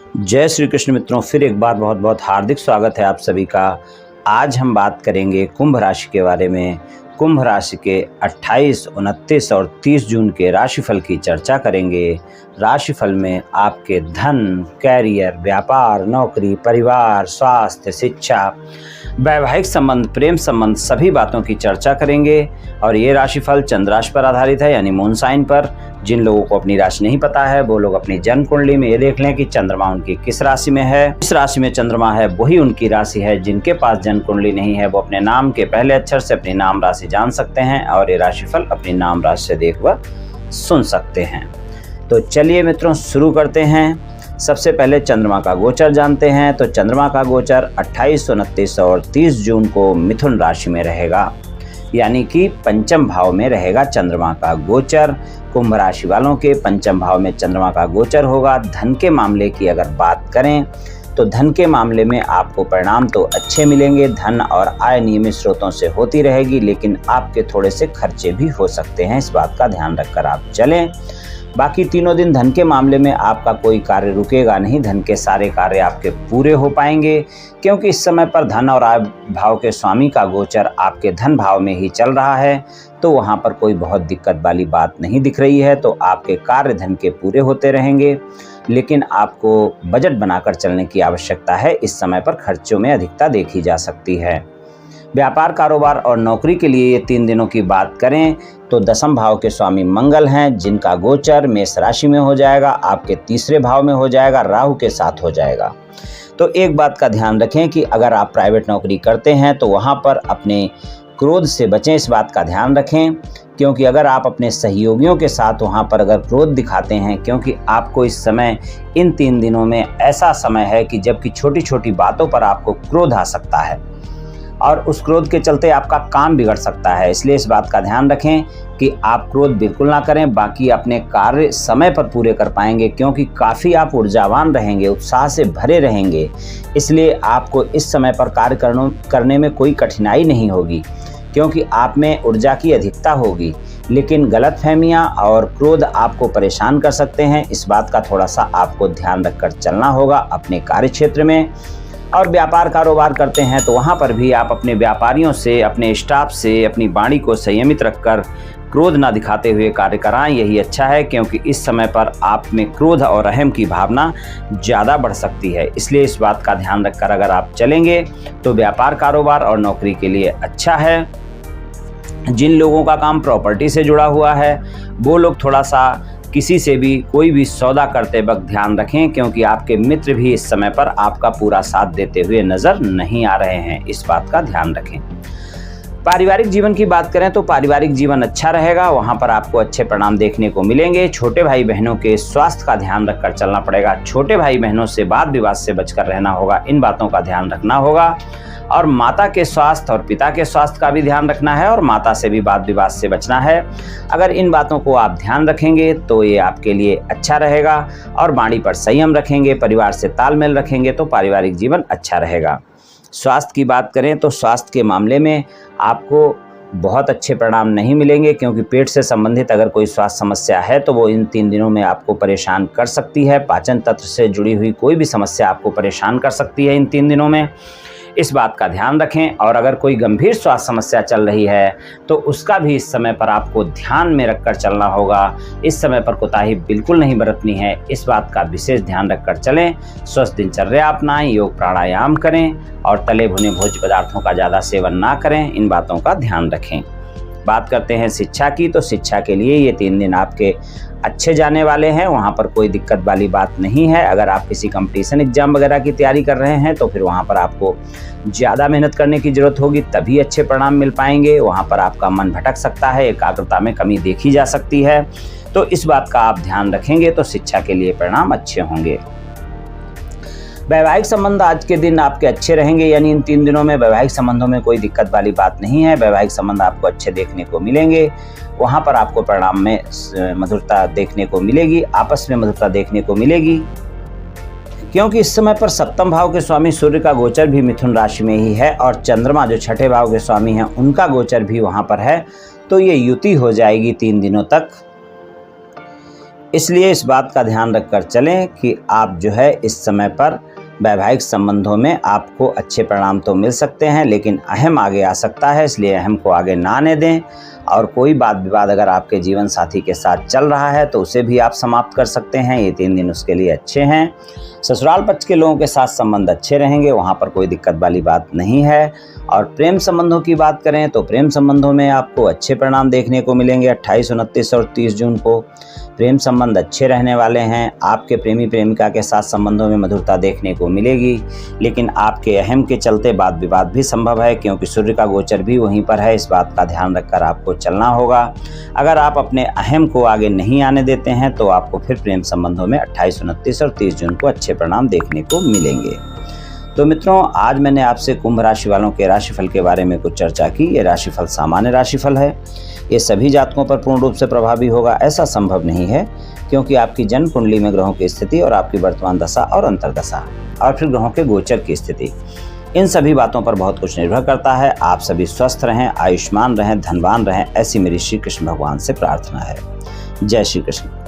जय श्री कृष्ण मित्रों, फिर एक बार बहुत बहुत हार्दिक स्वागत है आप सभी का। आज हम बात करेंगे कुंभ राशि के बारे में। कुंभ राशि के 28, 29 और 30 जून के राशिफल की चर्चा करेंगे। राशिफल में आपके धन, कैरियर, व्यापार, नौकरी, परिवार, स्वास्थ्य, शिक्षा, वैवाहिक संबंध, प्रेम संबंध सभी बातों की चर्चा करेंगे। और ये राशिफल चंद्र राशि पर आधारित है, यानी मून साइन पर। जिन लोगों को अपनी राशि नहीं पता है वो लोग अपनी जन्म कुंडली में ये देख लें कि चंद्रमा उनकी किस राशि में है। जिस राशि में चंद्रमा है वही उनकी राशि है। जिनके पास जन्म कुंडली नहीं है वो अपने नाम के पहले अक्षर से अपनी नाम राशि जान सकते हैं और ये राशिफल अपनी नाम राशि से देख व सुन सकते हैं। तो चलिए मित्रों, शुरू करते हैं। सबसे पहले चंद्रमा का गोचर जानते हैं। तो चंद्रमा का गोचर 28, 29 और 30 जून को मिथुन राशि में रहेगा, यानी कि पंचम भाव में रहेगा चंद्रमा का गोचर। कुंभ राशि वालों के पंचम भाव में चंद्रमा का गोचर होगा। धन के मामले की अगर बात करें तो धन के मामले में आपको परिणाम तो अच्छे मिलेंगे। धन और आय नियमित स्रोतों से होती रहेगी, लेकिन आपके थोड़े से खर्चे भी हो सकते हैं। इस बात का ध्यान रखकर आप चलें। बाकी तीनों दिन धन के मामले में आपका कोई कार्य रुकेगा नहीं। धन के सारे कार्य आपके पूरे हो पाएंगे, क्योंकि इस समय पर धन और आय भाव के स्वामी का गोचर आपके धन भाव में ही चल रहा है। तो वहाँ पर कोई बहुत दिक्कत वाली बात नहीं दिख रही है। तो आपके कार्य धन के पूरे होते रहेंगे, लेकिन आपको बजट बनाकर चलने की आवश्यकता है। इस समय पर खर्चों में अधिकता देखी जा सकती है। व्यापार, कारोबार और नौकरी के लिए ये 3 दिनों की बात करें तो दसम भाव के स्वामी मंगल हैं, जिनका गोचर मेष राशि में हो जाएगा, आपके तीसरे भाव में हो जाएगा, राहु के साथ हो जाएगा। तो एक बात का ध्यान रखें कि अगर आप प्राइवेट नौकरी करते हैं तो वहाँ पर अपने क्रोध से बचें। इस बात का ध्यान रखें, क्योंकि अगर आप अपने सहयोगियों के साथ वहाँ पर अगर क्रोध दिखाते हैं, क्योंकि आपको इस समय इन 3 दिनों में ऐसा समय है कि जबकि छोटी छोटी बातों पर आपको क्रोध आ सकता है और उस क्रोध के चलते आपका काम बिगड़ सकता है। इसलिए इस बात का ध्यान रखें कि आप क्रोध बिल्कुल ना करें। बाकी अपने कार्य समय पर पूरे कर पाएंगे, क्योंकि काफ़ी आप ऊर्जावान रहेंगे, उत्साह से भरे रहेंगे। इसलिए आपको इस समय पर कार्य करने में कोई कठिनाई नहीं होगी, क्योंकि आप में ऊर्जा की अधिकता होगी। लेकिन गलतफहमियां और क्रोध आपको परेशान कर सकते हैं। इस बात का थोड़ा सा आपको ध्यान रखकर चलना होगा अपने कार्य क्षेत्र में। और व्यापार कारोबार करते हैं तो वहाँ पर भी आप अपने व्यापारियों से, अपने स्टाफ से अपनी वाणी को संयमित रखकर क्रोध ना दिखाते हुए कार्य कराएं। यही अच्छा है, क्योंकि इस समय पर आप में क्रोध और अहम की भावना ज़्यादा बढ़ सकती है। इसलिए इस बात का ध्यान रखकर अगर आप चलेंगे तो व्यापार, कारोबार और नौकरी के लिए अच्छा है। जिन लोगों का काम प्रॉपर्टी से जुड़ा हुआ है वो लोग थोड़ा सा किसी से भी कोई भी सौदा करते वक्त ध्यान रखें, क्योंकि आपके मित्र भी इस समय पर आपका पूरा साथ देते हुए नजर नहीं आ रहे हैं। इस बात का ध्यान रखें। पारिवारिक जीवन की बात करें तो पारिवारिक जीवन अच्छा रहेगा। वहां पर आपको अच्छे परिणाम देखने को मिलेंगे। छोटे भाई बहनों के स्वास्थ्य का ध्यान रखकर चलना पड़ेगा। छोटे भाई बहनों से वाद विवाद से बचकर रहना होगा। इन बातों का ध्यान रखना होगा। और माता के स्वास्थ्य और पिता के स्वास्थ्य का भी ध्यान रखना है, और माता से भी वाद विवाद से बचना है। अगर इन बातों को आप ध्यान रखेंगे तो ये आपके लिए अच्छा रहेगा। और वाणी पर संयम रखेंगे, परिवार से तालमेल रखेंगे तो पारिवारिक जीवन अच्छा रहेगा। स्वास्थ्य की बात करें तो स्वास्थ्य के मामले में आपको बहुत अच्छे परिणाम नहीं मिलेंगे, क्योंकि पेट से संबंधित अगर कोई स्वास्थ्य समस्या है तो वो इन 3 दिनों में आपको परेशान कर सकती है। पाचन तंत्र से जुड़ी हुई कोई भी समस्या आपको परेशान कर सकती है इन 3 दिनों में। इस बात का ध्यान रखें। और अगर कोई गंभीर स्वास्थ्य समस्या चल रही है तो उसका भी इस समय पर आपको ध्यान में रखकर चलना होगा। इस समय पर कोताही बिल्कुल नहीं बरतनी है। इस बात का विशेष ध्यान रखकर चलें। स्वस्थ दिनचर्या अपनाएं, योग प्राणायाम करें और तले भुने भोज्य पदार्थों का ज़्यादा सेवन ना करें। इन बातों का ध्यान रखें। बात करते हैं शिक्षा की, तो शिक्षा के लिए ये 3 दिन आपके अच्छे जाने वाले हैं। वहाँ पर कोई दिक्कत वाली बात नहीं है। अगर आप किसी कंपटीशन एग्जाम वगैरह की तैयारी कर रहे हैं तो फिर वहाँ पर आपको ज़्यादा मेहनत करने की ज़रूरत होगी, तभी अच्छे परिणाम मिल पाएंगे। वहाँ पर आपका मन भटक सकता है, एकाग्रता में कमी देखी जा सकती है। तो इस बात का आप ध्यान रखेंगे तो शिक्षा के लिए परिणाम अच्छे होंगे। वैवाहिक संबंध आज के दिन आपके अच्छे रहेंगे, यानी इन 3 दिनों में वैवाहिक संबंधों में कोई दिक्कत वाली बात नहीं है। वैवाहिक संबंध आपको अच्छे देखने को मिलेंगे। वहाँ पर आपको परिणाम में मधुरता देखने को मिलेगी, आपस में मधुरता देखने को मिलेगी, क्योंकि इस समय पर सप्तम भाव के स्वामी सूर्य का गोचर भी मिथुन राशि में ही है और चंद्रमा जो छठे भाव के स्वामी हैं उनका गोचर भी वहाँ पर है। तो ये युति हो जाएगी 3 दिनों तक। इसलिए इस बात का ध्यान रखकर चलें कि आप जो है इस समय पर वैवाहिक संबंधों में आपको अच्छे परिणाम तो मिल सकते हैं, लेकिन अहम आगे आ सकता है, इसलिए अहम को आगे ना आने दें। और कोई वाद विवाद अगर आपके जीवन साथी के साथ चल रहा है तो उसे भी आप समाप्त कर सकते हैं। ये 3 दिन उसके लिए अच्छे हैं। ससुराल पक्ष के लोगों के साथ संबंध अच्छे रहेंगे, वहाँ पर कोई दिक्कत वाली बात नहीं है। और प्रेम संबंधों की बात करें तो प्रेम संबंधों में आपको अच्छे परिणाम देखने को मिलेंगे। 28, 29 और 30 जून को प्रेम संबंध अच्छे रहने वाले हैं। आपके प्रेमी प्रेमिका के साथ संबंधों में मधुरता देखने को मिलेगी, लेकिन आपके अहम के चलते वाद विवाद भी संभव है, क्योंकि सूर्य का गोचर भी वहीं पर है। इस बात का ध्यान रखकर आपको चलना होगा। अगर आप अपने अहम को आगे नहीं आने देते हैं तो आपको फिर प्रेम संबंधों में 28, 29 और 30 जून को अच्छे परिणाम देखने को मिलेंगे। तो मित्रों, आज मैंने आपसे कुंभ राशि वालों के राशिफल के बारे में कुछ चर्चा की। ये राशिफल सामान्य राशिफल है। ये सभी जातकों पर पूर्ण रूप से प्रभावी होगा ऐसा संभव नहीं है, क्योंकि आपकी जन्म कुंडली में ग्रहों की स्थिति और आपकी वर्तमान दशा और अंतर्दशा और फिर ग्रहों के गोचर की स्थिति, इन सभी बातों पर बहुत कुछ निर्भर करता है। आप सभी स्वस्थ रहें, आयुष्मान रहें, धनवान रहें, ऐसी मेरी श्री कृष्ण भगवान से प्रार्थना है। जय श्री कृष्ण।